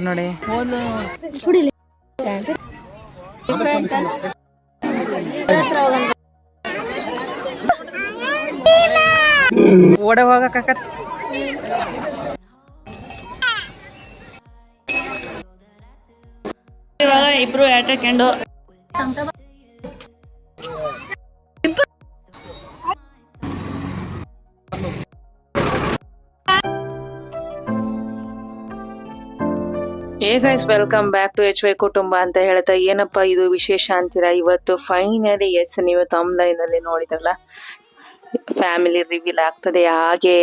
ನೋಡಿ ಓಡ ಹೋಗಕ್ಕ ಇವಾಗ ಇಬ್ರು ಆಟಕೊಂಡು guys welcome back to HY ಕುಟುಂಬ ಅಂತ ಹೇಳ್ತಾ ಏನಪ್ಪಾ ಇದು ವಿಶೇಷ ಅಂತೀರಾ. ಇವತ್ತು ಫೈನಲಿ ನೀವು ತಮ್ಲೈನ್ ಅಲ್ಲಿ ನೋಡಿದ್ರಲ್ಲ ಫ್ಯಾಮಿಲಿ ರಿವೀಲ್ ಆಗ್ತದೆ. ಹಾಗೆ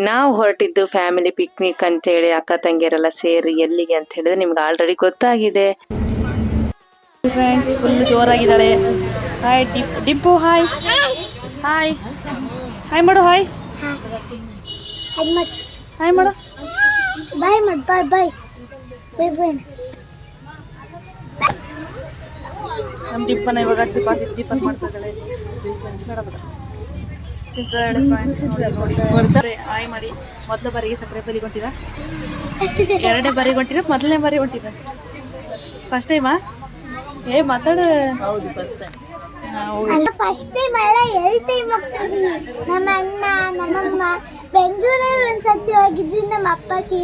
ನಾವು ಹೊರಟಿದ್ದು ಫ್ಯಾಮಿಲಿ ಪಿಕ್ನಿಕ್ ಅಂತ ಹೇಳಿ ಅಕ್ಕ ತಂಗಿಯರೆಲ್ಲ ಸೇರಿ ಎಲ್ಲಿಗೆ ಅಂತ ಹೇಳಿದ್ರೆ ನಿಮ್ಗೆ ಆಲ್ರೆಡಿ ಗೊತ್ತಾಗಿದೆ. ಫ್ರೆಂಡ್ಸ್ ಫುಲ್ ಜೋರಾಗಿದ್ದಾಳೆ. Hi Dimpu, hi hi hi ಮಾಡು, ಹಾಯ್ ಹಾಯ್ ಮಾಡು, ಬಾಯ್ ಮಾಡು, ಬಾಯ್ ಬಾಯ್. ನಮ್ಮ ಡಿಪ್ಪನ ಇವಾಗ ಚಪಾತಿ ಟಿಫನ್ ಮಾಡ್ತಾ ಇದ್ದಾಳೆ. ಹಾಯ್ ಮಾಡಿ. ಮೊದಲ ಬಾರಿಗೆ ಸಕ್ಕರೆ ಬಲಿ ಹೊಂಟಿದ, ಎರಡನೇ ಬಾರಿಗೆ ಹೊಂಟಿರ, ಮೊದಲನೇ ಬಾರಿ ಹೊಂಟಿದ, ಫಸ್ಟ್ ಟೈಮಾ? ಮಾತಾಡು. ಹೌದು ಫಸ್ಟ್ ಟೈಮ್. ಫಸ್ಟ್ ಟೈಮ್ ಅಲ್ಲ, 2 ಟೈಮ್ ಹೋಗ್ತೀವಿ. ನಮ್ಮ ಅಣ್ಣ ನಮ್ಮಮ್ಮ ಬೆಂಗಳೂರಲ್ಲಿ ಒಂದ್ಸತಿ ಹೋಗಿದ್ವಿ. ನಮ್ಮ ಅಪ್ಪಗೆ,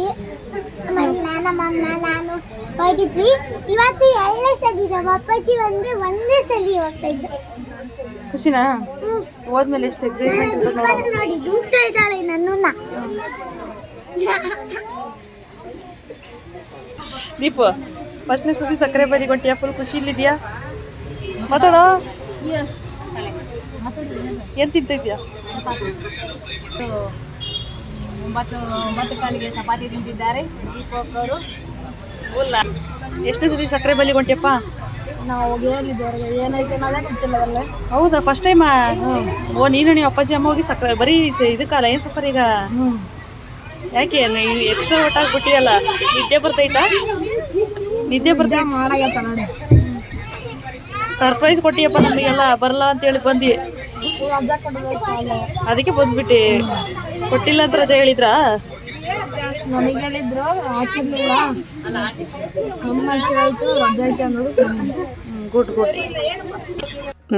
ನಮ್ಮ ಅಣ್ಣ ನಮ್ಮಮ್ಮ ನಾನು ಹೋಗಿದ್ವಿ. ಇವತ್ತು 2 ಸಲ ನಮ್ಮ ಅಪ್ಪಗೆ ಒಂದೇ ಸಲ ಹೋಗ್ತಾ ಇದ್ದೆ. ಖುಷಿನಾ? ಹೋದ್ಮೇಲೆ ಎಷ್ಟು ಎಕ್ಸೈಟ್ಮೆಂಟ್ ನೋಡಿ ದೂಗ್ತಾ ಇದ್ದಾಳೆ ನನ್ನನ್ನ. ದೀಪು ಫಸ್ಟ್ನೇ ಸತಿ ಸಕ್ಕರೆ ಬರಿ ಕೊಟ್ಟಿಯಾ? ಫುಲ್ ಖುಷಿಲಿದ್ಯಾ? ಮಾತಾಡೋ. ಏನ್ ತಿಂತಿದ್ಯಾ? 9 ಕಾಲಿಗೆ ಚಪಾತಿ ತಿಂತಿದ್ದಾರೆ ದೀಪಕ್ಕವರು. ಎಷ್ಟನೇ ಸತಿ ಸಕ್ಕರೆ ಬಲಿ ಕೊಟ್ಟಿಯಪ್ಪ? ನಾವು ಹೇಳಿದ್ದವ್ರಿಗೆ ಏನೈತೆ ಅನ್ನೋದೇ ಗೊತ್ತಿಲ್ಲ ಅಲ್ಲ. ಹೌದಾ, ಫಸ್ಟ್ ಟೈಮಾ? ಓ ನೀನು ನೀವು ಅಪ್ಪಾಜಿ ಅಮ್ಮ ಹೋಗಿ ಸಕ್ಕರೆ ಬರೀ ಇದಕ್ಕಲ್ಲ ಏನು ಸಫರ್ ಈಗ? ಯಾಕೆ ಎಕ್ಸ್ಟ್ರಾ ಊಟ ಆಗ್ಬಿಟ್ಟಿಯಲ್ಲ? ನಿದ್ದೆ ಬರ್ತೈತಾ? ನಿದ್ದೆ ಬರ್ತಾ ಮಾಡಾಗತ್ತ ನೋಡಿ. ಸರ್ಪ್ರೈಸ್ ಕೊಟ್ಟಿಯಪ್ಪ ನಮಗೆಲ್ಲ, ಬರಲ್ಲ ಅಂತೇಳಿ ಬಂದು ರಜಾ ಕೊಡೋದು ಅದಕ್ಕೆ ಬಂದ್ಬಿಟ್ಟು. ಕೊಟ್ಟಿಲ್ಲ ಅಂತ ರಜೆ ಹೇಳಿದ್ರಾ? ನನಗೆ ಹೇಳಿದ್ರು, ಹಾಕಿರ್ಲಿಲ್ಲ. ಅಮ್ಮ ಕೇಳ್ತು ರಜೆ ಐತೆ ಅನ್ನೋದು. Good good.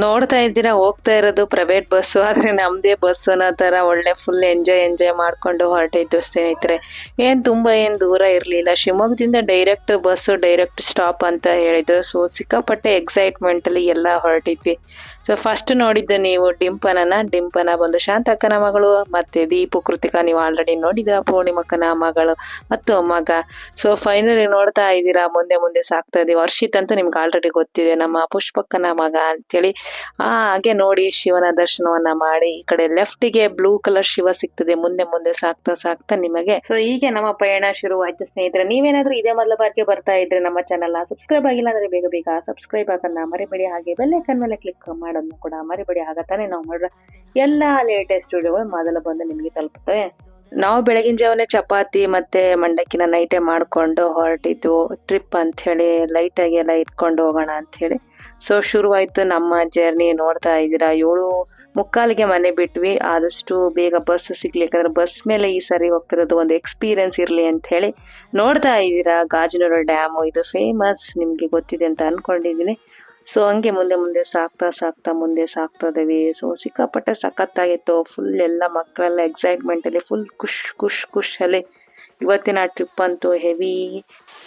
ನೋಡ್ತಾ ಇದ್ದೀರಾ, ಹೋಗ್ತಾ ಇರೋದು ಪ್ರೈವೇಟ್ ಬಸ್ಸು, ಆದರೆ ನಮ್ಮದೇ ಬಸ್ಸು ಅನ್ನೋ ಥರ ಒಳ್ಳೆ ಫುಲ್ ಎಂಜಾಯ್ ಮಾಡ್ಕೊಂಡು ಹೊರಟಿದ್ದು ಸ್ನೇಹಿತರೆ. ಏನು ದೂರ ಇರಲಿಲ್ಲ. ಶಿವಮೊಗ್ಗದಿಂದ ಡೈರೆಕ್ಟ್ ಬಸ್ಸು, ಡೈರೆಕ್ಟ್ ಸ್ಟಾಪ್ ಅಂತ ಹೇಳಿದ್ರು. ಸೊ ಸಿಕ್ಕಾಪಟ್ಟೆ ಎಕ್ಸೈಟ್ಮೆಂಟಲ್ಲಿ ಎಲ್ಲ ಹೊರಟಿದ್ವಿ. ಸೊ ಫಸ್ಟ್ ನೋಡಿದ್ದು ನೀವು ಡಿಂಪನ ಬಂದು ಶಾಂತಕ್ಕನ ಮಗಳು, ಮತ್ತು ದೀಪು ಕೃತಿಕಾ ನೀವು ಆಲ್ರೆಡಿ ನೋಡಿದ, ಪೂರ್ಣಿಮಕ್ಕನ ಮಗಳು ಮತ್ತು ಮಗ. ಸೊ ಫೈನಲಿ ನೋಡ್ತಾ ಇದ್ದೀರಾ, ಮುಂದೆ ಸಾಕ್ತಾ ಇದೀವಿ. ವರ್ಷಿತ್ ಅಂತೂ ನಿಮ್ಗೆ ಆಲ್ರೆಡಿ ಗೊತ್ತಿದೆ, ನಮ್ಮ ಪುಷ್ಪಕ್ಕನ ಮಗ ಅಂತೇಳಿ. ಹಾಗೆ ನೋಡಿ ಶಿವನ ದರ್ಶನವನ್ನ ಮಾಡಿ ಈ ಕಡೆ ಲೆಫ್ಟಿಗೆ ಬ್ಲೂ ಕಲರ್ ಶಿವ ಸಿಗ್ತದೆ. ಮುಂದೆ ಸಾಕ್ತಾ ನಿಮಗೆ. ಸೊ ಹೀಗೆ ನಮ್ಮ ಪಯಣ ಶುರುವಾಯ್ತು ಸ್ನೇಹಿತರೆ. ನೀವೇನಾದ್ರೂ ಇದೇ ಮೊದಲ ಬಾರಿಗೆ ಬರ್ತಾ ಇದ್ರೆ ನಮ್ಮ ಚಾನಲ್ ಸಬ್ಸ್ಕ್ರೈಬ್ ಆಗಿಲ್ಲ ಅಂದ್ರೆ ಬೇಗ ಸಬ್ಸ್ಕ್ರೈಬ್ ಆಗನ್ನ ಮರಿಬೇಡಿ. ಹಾಗೆ ಬೆಲ್ ಐಕಾನ್ ಮೇಲೆ ಕ್ಲಿಕ್ ಮಾಡೋದನ್ನು ಕೂಡ ಮರಿಬೇಡಿ. ಆಗತ್ತಾನೆ ನಾವು ಮಾಡಿರೋ ಎಲ್ಲಾ ಲೇಟೆಸ್ಟ್ ವಿಡಿಯೋಗಳು ಮೊದಲು ಬಂದು ನಿಮಗೆ ತಲುಪುತ್ತವೆ. ನಾವು ಬೆಳಗಿನ ಜಾವನೆ ಚಪಾತಿ ಮತ್ತೆ ಮಂಡಕ್ಕಿನ ನೈಟೇ ಮಾಡ್ಕೊಂಡು ಹೊರಟಿದ್ದು ಟ್ರಿಪ್ ಅಂತ ಹೇಳಿ, ಲೈಟಾಗಿ ಎಲ್ಲ ಇಟ್ಕೊಂಡು ಹೋಗೋಣ ಅಂತ ಹೇಳಿ. ಸೊ ಶುರುವಾಯ್ತು ನಮ್ಮ ಜರ್ನಿ. ನೋಡ್ತಾ ಇದ್ದೀರಾ, 7:45 ಮನೆ ಬಿಟ್ವಿ. ಆದಷ್ಟು ಬೇಗ ಬಸ್ ಸಿಗ್ಲಿ, ಯಾಕಂದ್ರೆ ಬಸ್ ಮೇಲೆ ಈ ಸರಿ ಹೋಗ್ತಿರೋದು ಒಂದು ಎಕ್ಸ್ಪೀರಿಯನ್ಸ್ ಇರಲಿ ಅಂತ ಹೇಳಿ. ನೋಡ್ತಾ ಇದ್ದೀರಾ, ಗಾಜನೂರು ಡ್ಯಾಮು ಇದು ಫೇಮಸ್, ನಿಮ್ಗೆ ಗೊತ್ತಿದೆ ಅಂತ ಅನ್ಕೊಂಡಿದ್ದೀನಿ. ಸೊ ಹಂಗೆ ಮುಂದೆ ಸಾಕ್ತಾ ಇದ್ದೀವಿ. ಸೊ ಸಿಕ್ಕಾಪಟ್ಟೆ ಸಖತ್ತಾಗಿತ್ತು. ಫುಲ್ ಎಲ್ಲ ಮಕ್ಕಳೆಲ್ಲ ಎಕ್ಸೈಟ್ಮೆಂಟ್ ಅಲ್ಲಿ, ಫುಲ್ ಖುಷ್ ಅಲ್ಲಿ. ಇವತ್ತಿನ ಟ್ರಿಪ್ ಅಂತೂ ಹೆವಿ,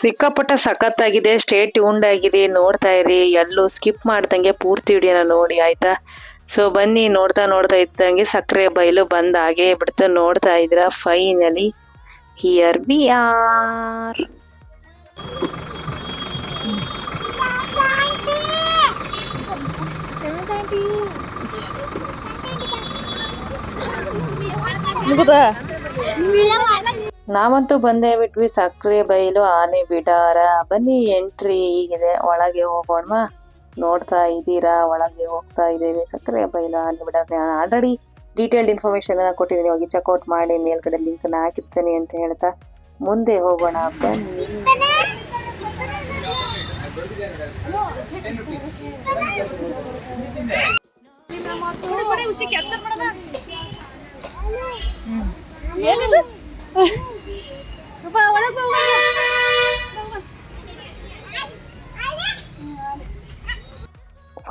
ಸಿಕ್ಕಾಪಟ್ಟೆ ಸಖತ್ತಾಗಿದೆ. ಸ್ಟೇ ಟ್ಯೂನ್ಡ್ ಆಗಿರಿ, ನೋಡ್ತಾ ಇರಿ, ಎಲ್ಲೂ ಸ್ಕಿಪ್ ಮಾಡ್ದಂಗೆ ಪೂರ್ತಿ ವಿಡಿಯೋನ ನೋಡಿ, ಆಯ್ತಾ? ಸೊ ಬನ್ನಿ. ನೋಡ್ತಾ ಇದ್ದಂಗೆ ಸಕ್ಕರೆ ಬೈಲು ಬಂದ್ ಆಗೇ ಬಿಡ್ತು. ನೋಡ್ತಾ ಇದ್ದೀರಾ, ಫೈನಲಿ ಹಿಯರ್ ವಿ ಆರ್. ನಾವಂತೂ ಬಂದೇ ಬಿಟ್ವಿ. ಸಕ್ಕರೆ ಬೈಲು ಆನೆ ಬಿಡಾರ. ಬನ್ನಿ, ಎಂಟ್ರಿ ಹೀಗಿದೆ. ಒಳಗೆ ಹೋಗೋಣ. ನೋಡ್ತಾ ಇದ್ದೀರಾ, ಒಳಗೆ ಹೋಗ್ತಾ ಇದ್ದೇವೆ. ಸಕ್ಕರೆ ಬೈಲು ಆನೆ ಬಿಡಾರ ಆಲ್ರೆಡಿ ಡೀಟೇಲ್ಡ್ ಇನ್ಫಾರ್ಮೇಶನ್ ಕೊಟ್ಟಿದ್ದೀನಿ, ಹೋಗಿ ಚೆಕ್ಔಟ್ ಮಾಡಿ. ಮೇಲ್ಗಡೆ ಲಿಂಕ್ ಹಾಕಿರ್ತೇನೆ ಅಂತ ಹೇಳ್ತಾ ಮುಂದೆ ಹೋಗೋಣ. ಬನ್ನಿ.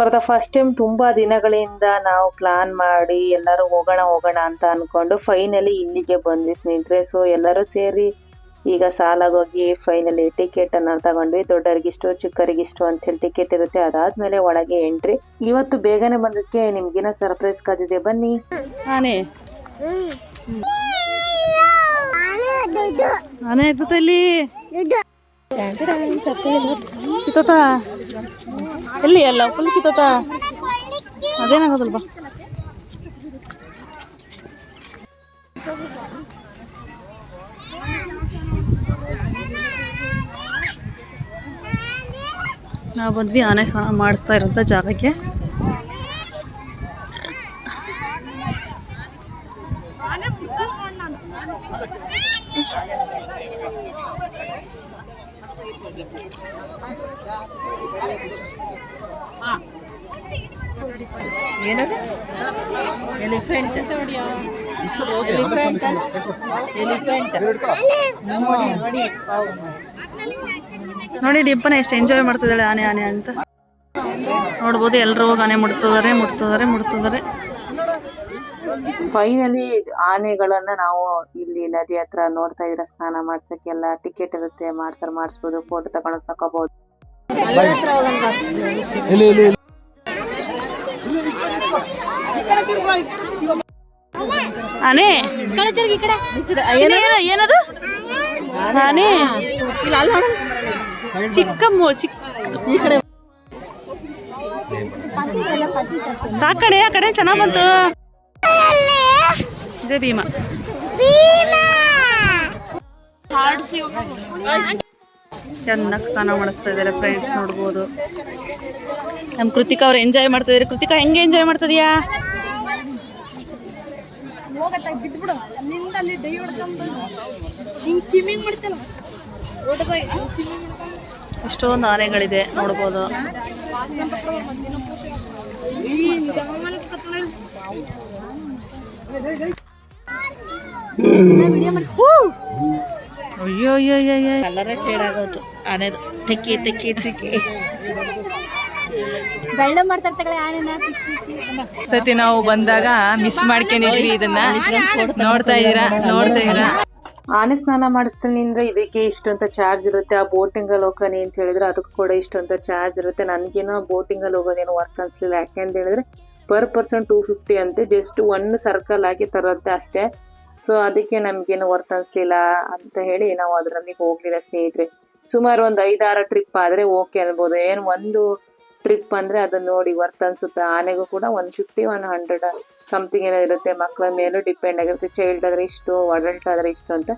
ಫಾರ್ ದ ಫಸ್ಟ್ ಟೈಮ್ ತುಂಬಾ ದಿನಗಳಿಂದ ನಾವು ಪ್ಲಾನ್ ಮಾಡಿ ಎಲ್ಲರೂ ಹೋಗೋಣ ಅಂತ ಅನ್ಕೊಂಡು ಫೈನಲಿ ಇಲ್ಲಿಗೆ ಬಂದ್ವಿ ಸ್ನೇಹಿತರೆ. ಸೊ ಎಲ್ಲರೂ ಸೇರಿ ಈಗ ಸಾಲಾಗೋಗಿ ಫೈನಲಿ ಟಿಕೆಟ್ ಅನ್ನ ತಗೊಂಡ್ವಿ. ದೊಡ್ಡರಿಗಿಷ್ಟು ಚಿಕ್ಕರಿಗಿಷ್ಟು ಅಂತ ಹೇಳಿ ಟಿಕೆಟ್ ಇರುತ್ತೆ. ಅದಾದ್ಮೇಲೆ ಒಳಗೆ ಎಂಟ್ರಿ. ಇವತ್ತು ಬೇಗನೆ ಬಂದಕ್ಕೆ ನಿಮ್ಗೇನ ಸರ್ಪ್ರೈಸ್ ಕಾದಿದೆ, ಬನ್ನಿ. ಆನೆ ಇರ್ತದೆ ಇಲ್ಲಿ ಕಿತ್ತೋತ ಎಲ್ಲಿ ಎಲ್ಲ ಫುಲ್ ಕಿತ್ತೋತ ಅದೇನಾಗೋದಲ್ವಾ. ನಾವು ಬಂದ್ವಿ ಆನೆ ಸ್ನಾನ ಮಾಡಿಸ್ತಾ ಇರೋಂಥ ಜಾಗಕ್ಕೆ. ಏನದು ಎಲಿಫೆಂಟ್ ಎಲಿಫೆಂಟ್ ಎಲಿಫೆಂಟ್ ನೋಡಿ ಡಿಂಪನ ಎಷ್ಟು ಎಂಜಾಯ್ ಮಾಡ್ತಿದ್ದಾಳೆ ಆನೆ ಆನೆ ಅಂತ ನೋಡ್ಬೋದು. ಎಲ್ಲರೂ ಹೋಗಿ ಆನೆ ಮುಟ್ತಿದ್ದಾರೆ. ಫೈನಲಿ ಆನೆಗಳನ್ನ ನಾವು ಇಲ್ಲಿ ನದಿ ಹತ್ರ ನೋಡ್ತಾ ಇದ್ರೆ ಸ್ನಾನ ಮಾಡ್ಸಕ್ಕೆಲ್ಲ ಟಿಕೆಟ್ ಇರುತ್ತೆ. ಮಾಡಿಸ್ಬೋದು, ಫೋಟೋ ತಗೋಬಹುದು. ಆನೆ ಏನದು ಆನೆ ಚಿಕ್ಕ ಸಾಕಡೆ ಆ ಕಡೆ ಚೆನ್ನಾಗ್ ಬಂತು. ಇದೇ ಭೀಮಾ. ಚೆನ್ನಾಗಿ ಸ್ನಾನ ಮಾಡಿಸ್ತಾ ಇದ್ದಾರೆ ಫ್ರೆಂಡ್ಸ್, ನೋಡ್ಬೋದು. ನಮ್ಮ ಕೃತಿಕಾ ಅವ್ರು ಎಂಜಾಯ್ ಮಾಡ್ತಾ ಇದ್ದಾರೆ. ಕೃತಿಕಾ ಹೆಂಗೆ ಎಂಜಾಯ್ ಮಾಡ್ತಿದ್ಯಾ? ಎಷ್ಟೊಂದು ಆನೆಗಳಿದೆ ನೋಡ್ಬೋದು. ಅಯ್ಯೋ ಕಲರೇ ಶೇಡ್ ಆಗೋದು ಆನೆದು. ತೆಕ್ಕಿ ಸತಿ ನಾವು ಬಂದಾಗ ಮಿಸ್ ಮಾಡ್ಕೊಂಡಿದ್ವಿ. ಇದನ್ನ ನೋಡ್ತಾ ಇದೀರಾ. ಆನೆ ಸ್ನಾನ ಮಾಡಿಸ್ತೀನಿ ಅಂದ್ರೆ ಇದಕ್ಕೆ ಇಷ್ಟೊಂತ ಚಾರ್ಜ್ ಇರುತ್ತೆ. ಆ ಬೋಟಿಂಗ್ ಅಲ್ಲಿ ಹೋಗ್ತಾನೆ ಅಂತ ಹೇಳಿದ್ರೆ ಅದಕ್ಕೂ ಕೂಡ ಇಷ್ಟೊಂತ ಚಾರ್ಜ್ ಇರುತ್ತೆ. ನನ್ಗೇನೋ ಬೋಟಿಂಗ್ ಅಲ್ಲಿ ಹೋಗೋದೇನೋ ವರ್ತ್ ಅನ್ಸ್ಲಿಲ್ಲ. ಯಾಕೆಂತ ಹೇಳಿದ್ರೆ ಪರ್ ಪರ್ಸನ್ 250 ಅಂತೆ. ಜಸ್ಟ್ 1 ಸರ್ಕಲ್ ಹಾಕಿ ತರುತ್ತೆ ಅಷ್ಟೇ. ಸೊ ಅದಕ್ಕೆ ನಮ್ಗೇನು ವರ್ತ್ ಅನ್ಸ್ಲಿಲ್ಲ ಅಂತ ಹೇಳಿ ನಾವು ಅದರಲ್ಲಿ ಹೋಗ್ಲಿಲ್ಲ ಸ್ನೇಹಿತರೆ. ಸುಮಾರು ಒಂದು 5-6 ಟ್ರಿಪ್ ಆದ್ರೆ ಓಕೆ ಅನ್ಬೋದು. ಏನು ಒಂದು ಟ್ರಿಪ್ ಅಂದ್ರೆ ಅದನ್ನ ನೋಡಿ ವರ್ತ್ ಅನ್ಸುತ್ತೆ. ಆನೆಗೂ ಕೂಡ 150-100 ಸಮಥಿಂಗ್ ಏನೋ ಇರುತ್ತೆ. ಮಕ್ಕಳ ಮೇಲೂ ಡಿಪೆಂಡ್ ಆಗಿರುತ್ತೆ. ಚೈಲ್ಡ್ ಆದ್ರೆ ಇಷ್ಟು, ಅಡಲ್ಟ್ ಆದ್ರೆ ಇಷ್ಟು ಅಂತ.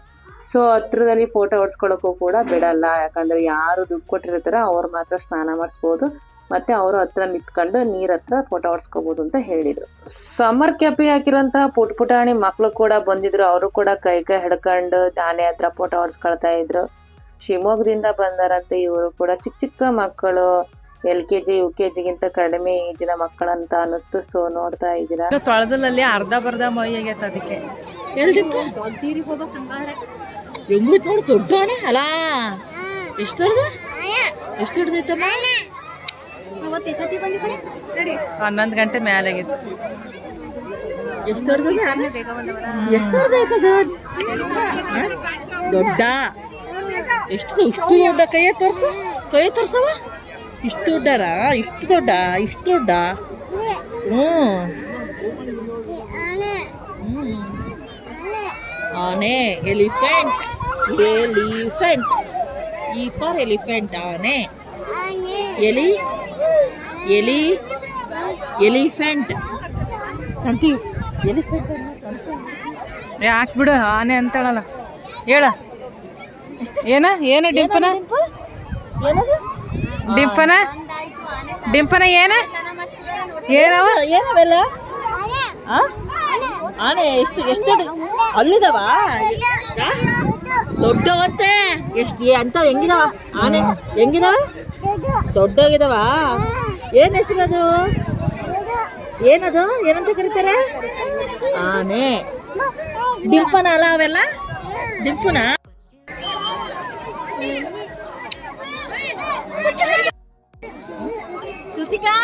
ಸೊ ಹತ್ರದಲ್ಲಿ ಫೋಟೋ ಹೊಡ್ಸ್ಕೊಳಕ್ಕೂ ಕೂಡ ಬಿಡಲ್ಲ. ಯಾಕಂದ್ರೆ ಯಾರು ದುಡ್ಡು ಕೊಟ್ಟಿರ್ತಾರ ಅವ್ರು ಮಾತ್ರ ಸ್ನಾನ ಮಾಡಿಸ್ಬೋದು. ಮತ್ತೆ ಅವರು ಹತ್ರ ನಿಂತ್ಕೊಂಡು ನೀರ್ ಹತ್ರ ಫೋಟೋ ಹೊಡ್ಸ್ಕೋಬಹುದು ಅಂತ ಹೇಳಿದ್ರು. ಸಮ್ಮರ್ ಕ್ಯಾಪಿ ಹಾಕಿರೋಂತಹ ಪುಟಾಣಿ ಮಕ್ಳು ಕೂಡ ಬಂದಿದ್ರು. ಅವರು ಕೂಡ ಕೈ ಹಿಡ್ಕೊಂಡು ಆನೆ ಹತ್ರ ಫೋಟೋ ಹೊಡ್ಸ್ಕೊಳ್ತಾ ಇದ್ರು. ಶಿವಮೊಗ್ಗದಿಂದ ಬಂದಾರಂತೆ ಇವರು ಕೂಡ. ಚಿಕ್ಕ ಮಕ್ಕಳು, LKG UKG ಗಿಂತ ಕಡಿಮೆ ಏಜಿನ ಮಕ್ಕಳಂತ ಅನಿಸ್ತು. ಸೊ ನೋಡ್ತಾ ಇದ್ದೀರಾ, ತೊಳೆದಲ್ಲಿ ಅರ್ಧ ಬರ್ಧ ಮೈ ಆಗೈತೆ. ಅದಕ್ಕೆ ಹೆಂಗ್ ನೋಡಿ ದೊಡ್ಡ ಆನೆ ಅಲ್ಲ. ಎಷ್ಟು ದೊಡ್ಡದೈತಮ್ಮ? 11 ಗಂಟೆ ಮೇಲೆ ಆಗಿತ್ತು. ಎಷ್ಟು ದೊಡ್ಡದೈತದ? ದೊಡ್ಡ ಇಷ್ಟು ದೊಡ್ಡ. ಕೈ ತೋರ್ಸವ. ಇಷ್ಟು ದೊಡ್ಡ. ಆನೆ ಎಲಿಫೆಂಟ್. E for elephant. ಆನೆ ಎಲಿಫೆಂಟ್ ಅಂತೀವಿ. ಎಲಿಫೆಂಟ್ ಯಾಕೆ ಬಿಡು, ಆನೆ ಅಂತಳಲ್ಲ. ಹೇಳ ಏನ ಡಿಂಪನ ಏನವೆಲ್ಲ ಆನೆ ಎಷ್ಟು ಅಲ್ಲಿದಾವ ದೊಡ್ಡವತ್ತೆ. ಎಷ್ಟು ಅಂತ ಹೆಂಗಿದಾವ ಆನೆ? ಹೆಂಗಿದಾವ? ದೊಡ್ಡೋಗಿದಾವ. ಏನ್ ಹೆಸರದು? ಏನದು? ಏನಂತ ಕರೀತಾರೆ? ಆನೆ. ಡಿಂಪನ ಅಲ್ಲ ಅವೆಲ್ಲ? ಡಿಂಪುನ? ಕೃತಿಕಾ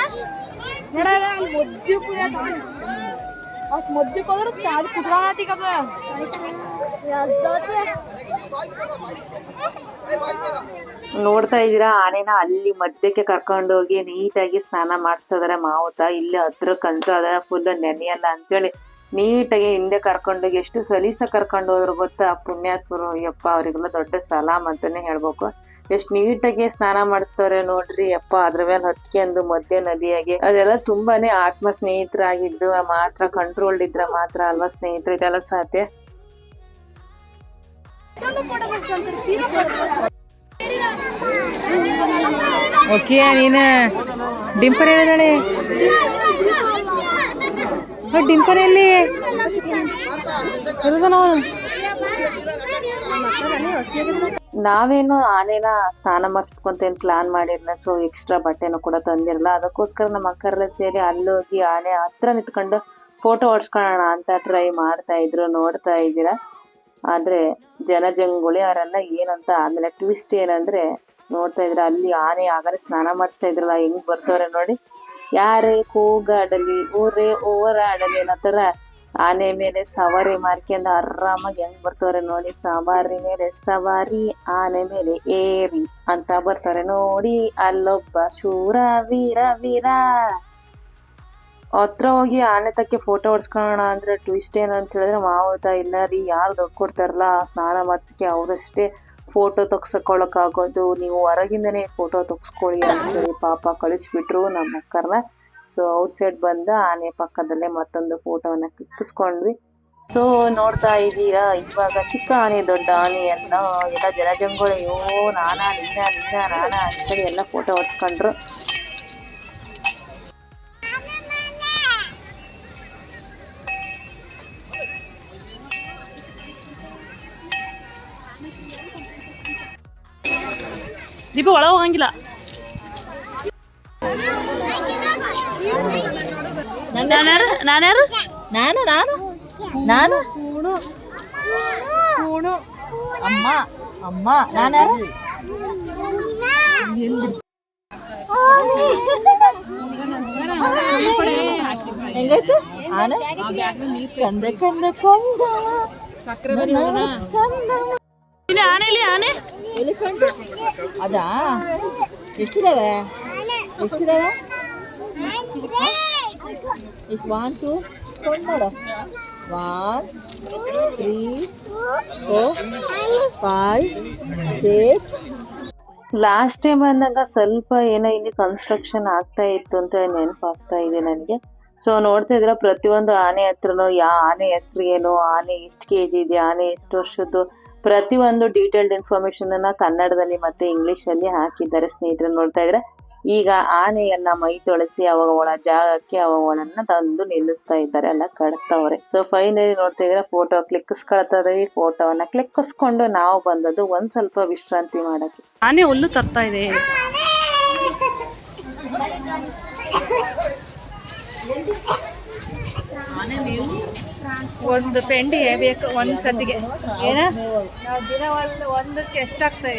ನೋಡ್ತಾ ಇದ್ದೀರಾ ಆನೆನ ಅಲ್ಲಿ ಮಧ್ಯಕ್ಕೆ ಕರ್ಕೊಂಡೋಗಿ ನೀಟಾಗಿ ಸ್ನಾನ ಮಾಡಿಸ್ತಾ ಇದಾರೆ ಮಾವುತ. ಇಲ್ಲಿ ಹತ್ರಕ್ಕಂತೂ ಅದ ಫುಲ್ ನೆನೆಯಲ್ಲ ಅಂತೇಳಿ ನೀಟಾಗಿ ಹಿಂದೆ ಕರ್ಕೊಂಡೋಗಿ ಎಷ್ಟು ಸಲೀಸ ಕರ್ಕೊಂಡು ಹೋದ್ರು ಗೊತ್ತಾ ಪುಣ್ಯಾತ್ಮರು. ಯಪ್ಪ ಅವ್ರಿಗೆಲ್ಲ ದೊಡ್ಡ ಸಲಾಮ್ ಅಂತಾನೆ ಹೇಳ್ಬೇಕು. ಎಷ್ಟು ನೀಟಾಗಿ ಸ್ನಾನ ಮಾಡಿಸ್ತವ್ರೆ ನೋಡ್ರಿ ಯಪ್ಪ. ಅದ್ರ ಮೇಲೆ ಹತ್ಕೊಂಡು ಮಧ್ಯ ನದಿಯಾಗಿ ಅದೆಲ್ಲ ತುಂಬಾನೇ ಆತ್ಮ ಸ್ನೇಹಿತರಾಗಿದ್ದು ಮಾತ್ರ, ಕಂಟ್ರೋಲ್ಡ್ ಇದ್ರೆ ಮಾತ್ರ ಅಲ್ವಾ ಸ್ನೇಹಿತರು ಇದೆಲ್ಲ ಸಾಧ್ಯ. ಓಕೆ ನೀನು ಡಿಂಪರ್ ಹೇಳಿದಾಳೆ. ಡಿಂಪರ್ ಎಲ್ಲಿ ನಾವೇನು ಆನೆನ ಸ್ನಾನ ಮಾಡಿಸ್ಬೇಕು ಅಂತ ಏನು ಪ್ಲಾನ್ ಮಾಡಿರಲಿಲ್ಲ. ಸೊ ಎಕ್ಸ್ಟ್ರಾ ಬಟ್ಟೆನೂ ಕೂಡ ತಂದಿರಲ್ಲ. ಅದಕ್ಕೋಸ್ಕರ ನಮ್ಮ ಅಕ್ಕರೆಲ್ಲ ಸೇರಿ ಅಲ್ಲೋಗಿ ಆನೆ ಹತ್ರ ನಿಂತ್ಕೊಂಡು ಫೋಟೋ ಹೊಡ್ಸ್ಕೊಳ್ಳೋಣ ಅಂತ ಟ್ರೈ ಮಾಡ್ತಾ ಇದ್ರು. ನೋಡ್ತಾ ಇದ್ದೀರಾ. ಆದ್ರೆ ಜನಜಂಗುಳಿ ಅವರೆಲ್ಲ ಏನಂತ. ಆಮೇಲೆ ಟ್ವಿಸ್ಟ್ ಏನಂದ್ರೆ ನೋಡ್ತಾ ಇದ್ರ ಅಲ್ಲಿ ಆನೆ ಆಗಲೇ ಸ್ನಾನ ಮಾಡಿಸ್ತಾ ಇದ್ರಲ್ಲ ಹೆಂಗ್ ಬರ್ತವ್ರೆ ನೋಡಿ. ಯಾರೇ ಕೂಗಾಡಲಿ ಊರೇ ಓವರಾಡಲಿ ಅನ್ನೋ ತರ ಆನೆ ಮೇಲೆ ಸವಾರಿ ಮಾಡ್ಕೊಂಡು ಆರಾಮಾಗಿ ಹೆಂಗ್ ಬರ್ತವ್ರೆ ನೋಡಿ. ಸವಾರಿ ಮೇಲೆ ಸವಾರಿ ಆನೆ ಮೇಲೆ ಏರಿ ಅಂತ ಬರ್ತಾರೆ ನೋಡಿ. ಅಲ್ಲೊಬ್ಬ ಶೂರ ವೀರ ವೀರ. ಹತ್ರ ಹೋಗಿ ಆನೆ ತಕ್ಕೆ ಫೋಟೋ ಹೊಡ್ಸ್ಕೊಳ್ಳೋಣ ಅಂದ್ರೆ ಟ್ವಿಸ್ಟ್ ಏನಂತ ಹೇಳಿದ್ರೆ ಮಾವುತ ಇಲ್ಲ ರೀ, ಯಾರು ದುಡ್ಡು ಕೊಡ್ತಾರಲ್ಲ ಸ್ನಾನ ಮಾಡ್ಸಕ್ಕೆ ಅವರಷ್ಟೇ ಫೋಟೋ ತೆಗ್ಸಕೊಳ್ಳೋಕ್ಕಾಗೋದು, ನೀವು ಹೊರಗಿಂದನೇ ಫೋಟೋ ತೆಗ್ಸ್ಕೊಳ್ಳಿ ಅಂತೇಳಿ ಪಾಪ ಕಳಿಸ್ಬಿಟ್ರು ನಮ್ಮ ಅಕ್ಕರ್ನ. ಸೊ ಔಟ್ಸೈಡ್ ಬಂದ ಆನೆ ಪಕ್ಕದಲ್ಲೇ ಮತ್ತೊಂದು ಫೋಟೋವನ್ನ ಕ್ಲಿಕ್ಕಿಸ್ಕೊಂಡ್ವಿ. ಸೊ ನೋಡ್ತಾ ಇದ್ದೀರಾ ಇವಾಗ ಚಿಕ್ಕ ಆನೆ ದೊಡ್ಡ ಆನೆ ಎಲ್ಲ ಜನಜಂಗುಳಿ ನಾನಾ ನಿನ್ನ ನಾನಾ ಅಂತೇಳಿ ಎಲ್ಲ ಫೋಟೋ ಹೊಡ್ಸ್ಕೊಂಡ್ರು. ದೀಪ ಒಳ ಹೋಗಂಗಿಲ್ಲ. ನಾನ್ಯಾರು ನಾನು ನಾನು ನಾನು ಅಮ್ಮ ಅಮ್ಮ ನಾನ್ಯಾರು ಹೆಂಗೈತೆ ಆನೆ ಕಂದ ಕಂದ ಕೊಂದ ಆನೆಲಿ ಆನೆ ಎಲಿಫೆಂಟ್ ಅದಾ ಎಷ್ಟಿದಾವೆ ಎಷ್ಟಿದಾವೆ ಎಷ್ಟು 1 2 ಕೌಂಟ್ ಮಾಡು 1 3 4 5 6. ಲಾಸ್ಟ್ ಟೈಮ್ ಅಂದಾಗ ಸ್ವಲ್ಪ ಏನೋ ಇಲ್ಲಿ ಕನ್ಸ್ಟ್ರಕ್ಷನ್ ಆಗ್ತಾ ಇತ್ತು ಅಂತ ನೆನಪಾಗ್ತಾ ಇದೆ ನನಗೆ. ಸೊ ನೋಡ್ತಾ ಇದ್ರೆ ಪ್ರತಿಯೊಂದು ಆನೆ ಹತ್ರನೂ ಆನೆ ಹೆಸರು ಏನು, ಆನೆ ಎಷ್ಟು kg ಇದೆ, ಆನೆ ಎಷ್ಟು ವರ್ಷದ್ದು, ಪ್ರತಿಯೊಂದು ಡೀಟೇಲ್ಡ್ ಇನ್ಫಾರ್ಮೇಶನ್ ಅನ್ನ ಕನ್ನಡದಲ್ಲಿ ಮತ್ತೆ ಇಂಗ್ಲಿಷ್ ಅಲ್ಲಿ ಹಾಕಿದ್ದಾರೆ ಸ್ನೇಹಿತರೆ. ನೋಡ್ತಾ ಇದ್ರೆ ಈಗ ಆನೆಯನ್ನ ಮೈ ತೊಳಸಿ ಅವಳ ಜಾಗಕ್ಕೆ ಅವಳನ್ನ ತಂದು ನಿಲ್ಲಿಸ್ತಾ ಇದ್ದಾರೆ, ಎಲ್ಲ ಕಟ್ತವ್ರೆ. ಸೊ ಫೈನಲಿ ನೋಡ್ತಾ ಇದ್ರೆ ಫೋಟೋ ಕ್ಲಿಕ್ಕಿಸ್ಕೊಳ್ತದೆ. ಫೋಟೋವನ್ನ ಕ್ಲಿಕ್ಕಿಸ್ಕೊಂಡು ನಾವು ಬಂದದ್ದು ಒಂದ್ ಸ್ವಲ್ಪ ವಿಶ್ರಾಂತಿ ಮಾಡಕ್ಕೆ. ಆನೆ ಹುಲ್ಲು ತರ್ತಾ ಇದೆ. ಒಂದು ಪೆಂಡಿಗೆ ಬೇಕು ಒಂದ್ ಸತಿಗೆ ಏನ ನಾವು ದಿನ ಒಂದಕ್ಕೆ ಎಷ್ಟಾಗ್ತದೆ.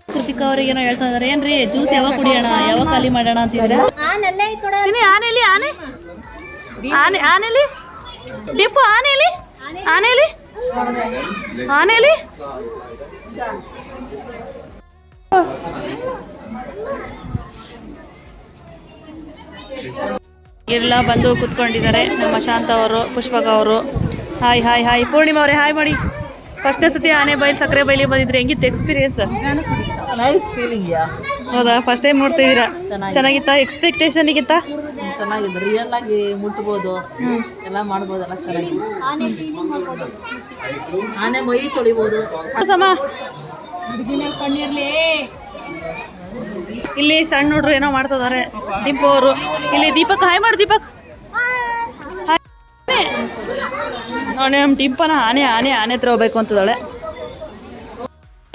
ಕೃಷಿಕ ಅವ್ರಿಗೇನೋ ಹೇಳ್ತಾ ಇದಾರೆ, ಏನ್ರಿ ಜ್ಯೂಸ್ ಯಾವಾಗ ಕುಡಿಯೋಣ, ಯಾವಾಗ ಖಾಲಿ ಮಾಡೋಣ ಅಂತಿದ್ರೆ. ಆನೆಲಿ ಆನೆ ಆನೆ ಆನೆಲಿ ಡಿಪ್ಪು ಆನೆಲಿ ಆನೆಲಿ ಆನೆಲಿ ಎಲ್ಲ ಬಂದು ಕೂತ್ಕೊಂಡಿದ್ದಾರೆ. ನಮ್ಮ ಶಾಂತ ಅವರು, ಪುಷ್ಪಕ ಅವರು. Hi hi hi. ಪೂರ್ಣಿಮಾ ಅವರೇ ಹಾಯ್ ಮಾಡಿ. ಫಸ್ಟ್ ಸತಿ ಆನೆ ಬೈಲ್ ಸಕ್ಕರೆ ಬೈಲಿ ಬಂದಿದ್ರೆ ಹೆಂಗಿತ್ತು ಎಕ್ಸ್ಪೀರಿಯನ್ಸ್? ನೈಸ್ ಫೀಲಿಂಗ್ ಯಾ. ಹೌದಾ, ಫಸ್ಟ್ ಟೈಮ್ ನೋಡ್ತಾ ಇದ್ದೀರಾ? ಚೆನ್ನಾಗಿತ್ತಾ? ಎಕ್ಸ್ಪೆಕ್ಟೇಷನ್ ಇಗಿತ್ತಾ? ಚೆನ್ನಾಗಿದೆ, ರಿಯಲ್ ಆಗಿ ಮುಟ್ಬೋದು, ಎಲ್ಲ ಮಾಡ್ಬೋದು, ಎಲ್ಲ ಚೆನ್ನಾಗಿದೆ. ಆನೆ ಮೈ ತೊಳಿಬೋದು. ಸಮ ಇಲ್ಲಿ ಸಣ್ಣ ಹುಡ್ರು ಏನೋ ಮಾಡ್ತಿದ್ದಾರೆ. ಡಿಂಪು ಅವರು ಇಲ್ಲಿ. ದೀಪಕ್ ಹಾಯ್ ಮಾಡಿ. ದೀಪಕ್ ನೋಡಿ, ನಮ್ಮ ಡಿಂಪನ ಆನೆ ಆನೆ ಆನೆ ಹತ್ರ ಹೋಗ್ಬೇಕು ಅಂತದಾಳೆ.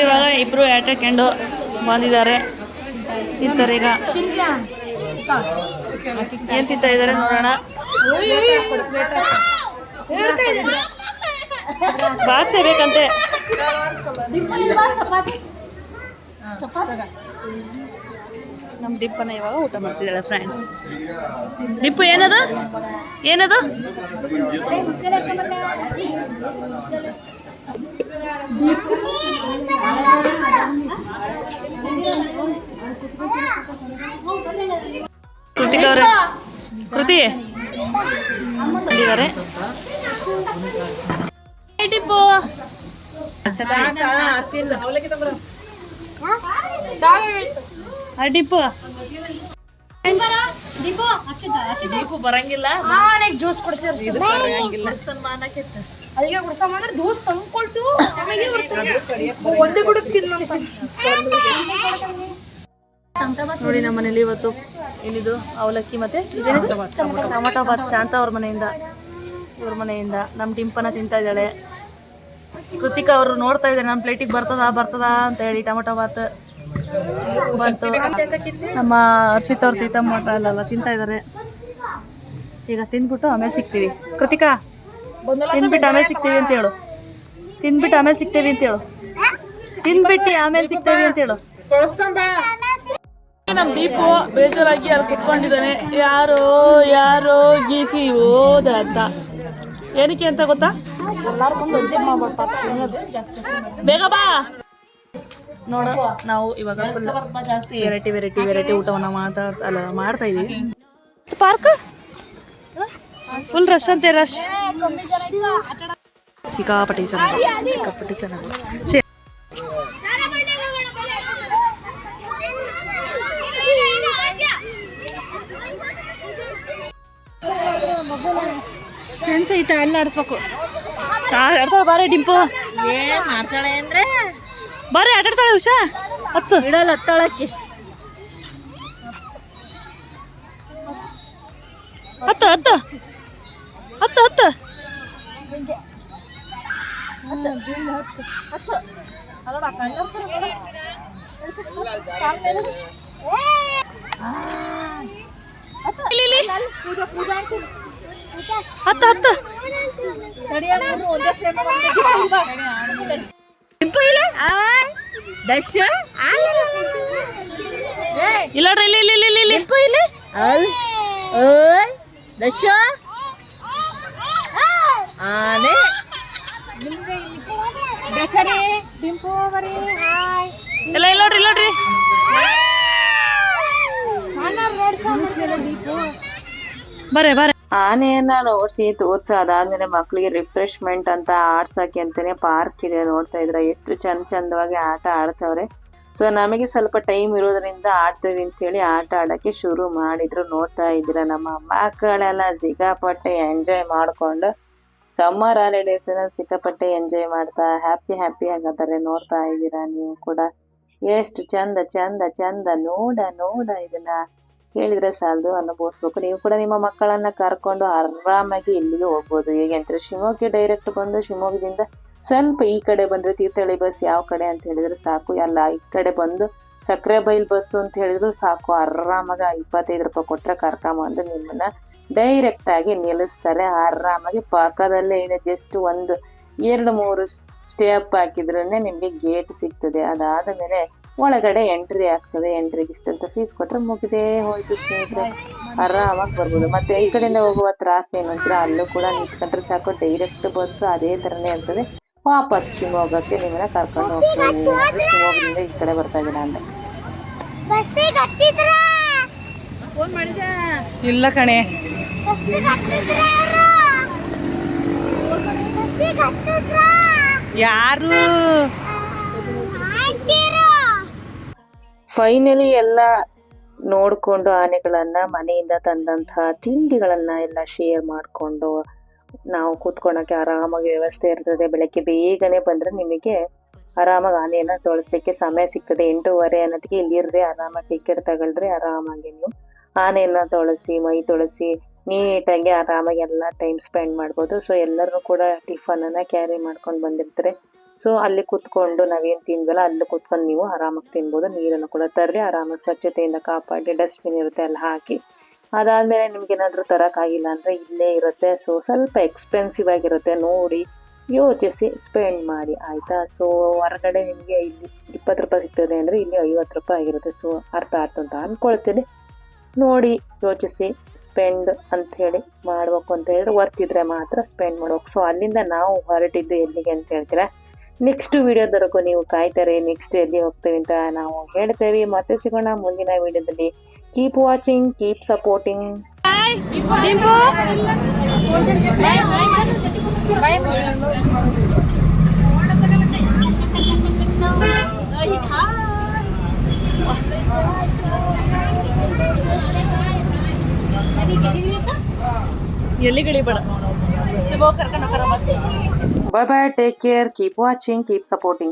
ಇವಾಗ ಇಬ್ರು ಆಟಕೊಂಡು ಬಂದಿದ್ದಾರೆ, ತಿಂತಾರೆ. ಈಗ ಏನ್ ತಿಂತಾ ಇದ್ದಾರೆ ನೋಡೋಣ. ಬಾಕ್ಸೇ ಬೇಕಂತೆ. ನಮ್ಮ ಡಿಪ್ಪನ ಇವಾಗ ಊಟ ಮಾಡ್ತಿದ್ದಾಳೆ ಫ್ರೆಂಡ್ಸ್. ಡಿಪ್ಪು ಏನದು ಏನದು? ಕೃತಿಕ ಅವರೇ, ಕೃತಿ ಬಂದಿದ್ದಾರೆ. ಟಿಪ್ಪು ಡಿಪ್ಪು ದೀಪು ಬರಂಗಿಲ್ಲ, ಜ್ಯೂಸ್ ಕೊಡ್ತೀರಿ ಬರಂಗಿಲ್ಲ. ಅಲ್ಲಿಗೆ ಕೊಡ್ತಾಮಂದ್ರೆ ಜ್ಯೂಸ್ ತಂದ್ಕೊಳ್ತು ಒಂದೇ ಬಿಡುತ್ತೆ ತಿನ್ನಂತ. ನೋಡಿ ನಮ್ಮ ಮನೇಲಿ ಇವತ್ತು ಏನಿದು ಅವಲಕ್ಕಿ ಮತ್ತೆ ಟೊಮೊಟೊ ಬಾತ್ ಶಾಂತ ಅವ್ರ ಮನೆಯಿಂದ, ಇವ್ರ ಮನೆಯಿಂದ ನಮ್ಮ ಟಿಂಪನ ತಿಂತಾ ಇದ್ದಾಳೆ. ಕೃತಿಕಾ ಅವರು ನೋಡ್ತಾ ಇದ್ದಾರೆ ನಮ್ಮ ಪ್ಲೇಟಿಗೆ ಬರ್ತದ ಅಂತ ಹೇಳಿ. ಟೊಮೊಟೊ ಬಾತ್ ಬಂತು. ನಮ್ಮ ಹರ್ಷಿತ್ ಅವ್ರು ಟೊಮೊಟೊ ಅಲ್ಲ ತಿಂತಾ ಇದ್ದಾರೆ. ಈಗ ತಿಂದ್ಬಿಟ್ಟು ಆಮೇಲೆ ಸಿಗ್ತೀವಿ. ಕೃತಿಕಾ ತಿಂದ್ಬಿಟ್ಟು ಆಮೇಲೆ ಸಿಗ್ತೀವಿ ಅಂತ ಹೇಳು. ತಿಂದ್ಬಿಟ್ಟು ಆಮೇಲೆ ಸಿಗ್ತೇವಿ ಅಂತ ಹೇಳು. ತಿಂದ್ಬಿಟ್ಟು ಆಮೇಲೆ ಸಿಗ್ತೇವಿ ಅಂತ ಹೇಳು. ನಮ್ಮ ದೀಪು ಬೇಜಾರಾಗಿ ಅಲ್ಲಿ ಕುತ್ಕೊಂಡಿದ್ದಾನೆ. ಯಾರೋ ಗೀಚಿ ಓದ ಅಂತ. ಏನಕ್ಕೆ ಅಂತ ಗೊತ್ತಾ? ಬೇಗ ಬಾ. ನೋಡು, ನಾವು ಇವಾಗ ವೆರೈಟಿ ಊಟವನ್ನು ಮಾಡ್ತಾ ಇದೀವಿ. ಪಾರ್ಕ್ ಫುಲ್ ರಶ್ ಅಂತೆ, ರಶ್ ಸಿಕ್ಕಾಪಟ್ಟಿ ಚೆನ್ನಾಗಿ. ಫ್ರೆಂಡ್ಸ್ ಐತ ಎಲ್ಲ ಆಡಿಸ್ಬೇಕು. ಬಾರೆ ಡಿಂಪು ಏನ್ ಮಾಡ್ತಾಳೆ ಅಂದ್ರೆ ಬಾರೆ ಆಟಾಡ್ತಾಳೆ. ಉಷಾ ಹಚ್ಚು ಇಡಲ್ಲ ಹತ್ತಾಳಕ್ಕೆ. ಹತ್ತು ಹತ್ತು ಹತ್ತು ಹತ್ತು ಹತ್ತು ಹತ್ತು ಇಲ್ಲ ಆನೆ ಇಲ್ಲ ನೋಡ್ರಿ ಬರೇ ಆನೆಯನ್ನ ನೋಡ್ಸಿ ತೋರ್ಸಿ ಅದಾದ್ಮೇಲೆ ಮಕ್ಳಿಗೆ ರಿಫ್ರೆಶ್ಮೆಂಟ್ ಅಂತ ಆಡ್ಸಕ್ಕೆ ಅಂತಾನೆ ಪಾರ್ಕ್ ಇದೆ. ನೋಡ್ತಾ ಇದ್ರ ಎಷ್ಟು ಚಂದವಾಗಿ ಆಟ ಆಡ್ತವ್ರೆ. ಸೊ ನಮಗೆ ಸ್ವಲ್ಪ ಟೈಮ್ ಇರೋದ್ರಿಂದ ಆಡ್ತೇವೆ ಅಂತ ಹೇಳಿ ಆಟ ಆಡಕ್ಕೆ ಶುರು ಮಾಡಿದ್ರು. ನೋಡ್ತಾ ಇದ್ದೀರಾ ನಮ್ಮ ಮಕ್ಕಳೆಲ್ಲ ಸಿಕ್ಕಾಪಟ್ಟೆ ಎಂಜಾಯ್ ಮಾಡ್ಕೊಂಡು ಸಮ್ಮರ್ ಹಾಲಿಡೇಸ್ ಸಿಕ್ಕಾಪಟ್ಟೆ ಎಂಜಾಯ್ ಮಾಡ್ತಾ ಹ್ಯಾಪಿ ಆಗತ್ತಾರೆ. ನೋಡ್ತಾ ಇದ್ದೀರಾ ನೀವು ಕೂಡ ಎಷ್ಟು ಚಂದ ನೋಡ ಇದನ್ನ ಹೇಳಿದ್ರೆ ಸಾಲದು, ಅನುಭವಿಸ್ಬೇಕು. ನೀವು ಕೂಡ ನಿಮ್ಮ ಮಕ್ಕಳನ್ನ ಕರ್ಕೊಂಡು ಆರಾಮಾಗಿ ಇಲ್ಲಿಗೆ ಹೋಗ್ಬೋದು. ಹೇಗೆ ಅಂತಾರೆ, ಶಿವಮೊಗ್ಗಕ್ಕೆ ಡೈರೆಕ್ಟ್ ಬಂದು ಶಿವಮೊಗ್ಗದಿಂದ ಸ್ವಲ್ಪ ಈ ಕಡೆ ಬಂದ್ರೆ ತೀರ್ಥಹಳ್ಳಿ ಬಸ್ ಯಾವ ಕಡೆ ಅಂತ ಹೇಳಿದ್ರೆ ಸಾಕು, ಎಲ್ಲ ಈ ಕಡೆ ಬಂದು ಸಕ್ರೆಬೈಲ್ ಬಸ್ಸು ಅಂತ ಹೇಳಿದ್ರು ಸಾಕು. ಆರಾಮಾಗಿ 25 ರೂಪಾಯಿ ಕೊಟ್ರೆ ಕರ್ಕೊಂಬಂದು ನಿಮ್ಮನ್ನ ಡೈರೆಕ್ಟ್ ಆಗಿ ನಿಲ್ಲಿಸ್ತಾರೆ. ಆರಾಮಾಗಿ ಪಕ್ಕದಲ್ಲೇ ಇದೆ. ಜಸ್ಟ್ 1-2-3 ಸ್ಟೆಪ್ ಹಾಕಿದ್ರೇ ನಿಮ್ಗೆ ಗೇಟ್ ಸಿಗ್ತದೆ. ಅದಾದ ಮೇಲೆ ಒಳಗಡೆ ಎಂಟ್ರಿ ಆಗ್ತದೆ. ಎಂಟ್ರಿಗೆ ಇಷ್ಟಂತ ಫೀಸ್ ಕೊಟ್ರೆ ಮುಗಿದೇ ಹೋಯ್ತು ಸ್ನೇಹಿತರೆ. ಆರಾಮಾಗಿ ಬರ್ಬೋದು. ಮತ್ತೆ ಈ ಕಡೆಯಿಂದ ಹೋಗುವ ತ್ರಾಸ ಏನು ಅಂತೀರ, ಅಲ್ಲೂ ಕೂಡ ನಿಂತ್ಕೊಂಡ್ರೆ ಸಾಕು, ಡೈರೆಕ್ಟ್ ಬಸ್ ಅದೇ ತರನೇ ಇರ್ತದೆ. ವಾಪಸ್ ಶಿವಮೊಗ್ಗಕ್ಕೆ ನಿಮ್ಮನ್ನ ಕರ್ಕೊಂಡು ಹೋಗ್ತೀವಿ. ಶಿವಮೊಗ್ಗದಿಂದ ಈ ಕಡೆ ಬರ್ತಾ ಇದ್ದೀರಾ ಅಂದ್ರೆ ಇಲ್ಲ ಕಣೆ. ಯಾರು ಫೈನಲಿ ಎಲ್ಲ ನೋಡ್ಕೊಂಡು ಆನೆಗಳನ್ನ ಮನೆಯಿಂದ ತಂದಂತಹ ತಿಂಡಿಗಳನ್ನ ಎಲ್ಲ ಶೇರ್ ಮಾಡ್ಕೊಂಡು ನಾವು ಕೂತ್ಕೊಳಕ್ಕೆ ಆರಾಮಾಗಿ ವ್ಯವಸ್ಥೆ ಇರ್ತದೆ. ಬೆಳಗ್ಗೆ ಬೇಗನೆ ಬಂದ್ರೆ ನಿಮಗೆ ಆರಾಮಾಗಿ ಆನೆಯನ್ನ ತೊಳಸ್ಲಿಕ್ಕೆ ಸಮಯ ಸಿಗ್ತದೆ. 8:30 ಅನ್ನೋದಕ್ಕೆ ಇಲ್ಲಿರ್ದೆ ಆರಾಮಾಗಿ ಟಿಕೆಟ್ ತಗೊಳ್ರಿ. ಆರಾಮಾಗಿ ನೀವು ಆನೆಯನ್ನ ತೊಳಸಿ ಮೈ ತೊಳಸಿ ನೀಟಾಗಿ ಆರಾಮಾಗಿ ಎಲ್ಲ ಟೈಮ್ ಸ್ಪೆಂಡ್ ಮಾಡ್ಬೋದು. ಸೊ ಎಲ್ಲರೂ ಕೂಡ ಟಿಫನ್ ಅನ್ನ ಕ್ಯಾರಿ ಮಾಡ್ಕೊಂಡು ಬಂದಿರ್ತಾರೆ. ಸೊ ಅಲ್ಲಿ ಕುತ್ಕೊಂಡು ನಾವೇನು ತಿಂದ್ವಲ್ಲ ಅಲ್ಲಿ ಕುತ್ಕೊಂಡು ನೀವು ಆರಾಮಾಗಿ ತಿನ್ಬೋದು. ನೀರನ್ನು ಕೂಡ ತರ್ರಿ, ಆರಾಮಾಗಿ ಸ್ವಚ್ಛತೆಯಿಂದ ಕಾಪಾಡಿ, ಡಸ್ಟ್ಬಿನ್ ಇರುತ್ತೆ ಅಲ್ಲಿ ಹಾಕಿ. ಅದಾದಮೇಲೆ ನಿಮ್ಗೆ ಏನಾದರೂ ತರೋಕ್ಕಾಗಿಲ್ಲ ಅಂದರೆ ಇಲ್ಲೇ ಇರುತ್ತೆ. ಸೊ ಸ್ವಲ್ಪ ಎಕ್ಸ್ಪೆನ್ಸಿವ್ ಆಗಿರುತ್ತೆ, ನೋಡಿ ಯೋಚಿಸಿ ಸ್ಪೆಂಡ್ ಮಾಡಿ ಆಯಿತಾ. ಸೊ ಹೊರಗಡೆ ನಿಮಗೆ ಇಲ್ಲಿ 20 ರೂಪಾಯಿ ಸಿಗ್ತದೆ ಅಂದರೆ ಇಲ್ಲಿ 50 ರೂಪಾಯಿ ಆಗಿರುತ್ತೆ. ಸೊ ಅರ್ಥ ಆಯ್ತು ಅಂತ ಅಂದ್ಕೊಳ್ತೀನಿ. ನೋಡಿ ಯೋಚಿಸಿ ಸ್ಪೆಂಡ್ ಅಂಥೇಳಿ ಮಾಡ್ಬೇಕು ಅಂತ ಹೇಳಿದ್ರೆ ವರ್ತಿದ್ರೆ ಮಾತ್ರ ಸ್ಪೆಂಡ್ ಮಾಡ್ಬೇಕು. ಸೊ ಅಲ್ಲಿಂದ ನಾವು ಹೊರಟಿದ್ದು ಎಲ್ಲಿಗೆ ಅಂತ ಹೇಳ್ತೀರಾ, ನೆಕ್ಸ್ಟ್ ವಿಡಿಯೋದವರೆಗೂ ನೀವು ಕಾಯ್ತಾರೆ. ನೆಕ್ಸ್ಟ್ ಎಲ್ಲಿ ಹೋಗ್ತೀವಿ ಅಂತ ನಾವು ಹೇಳ್ತೇವೆ. ಮತ್ತೆ ಸಿಗೋಣ ಮುಂದಿನ ವಿಡಿಯೋದಲ್ಲಿ. Keep watching, keep supporting. ಎಲ್ಲಿ ಗಿಳಿಬೇಡ ಶಿವ ಕರ್ಕೊಂಡು ಹೋಗ್ತಾರ bus. Bye bye, take care, keep watching, keep supporting.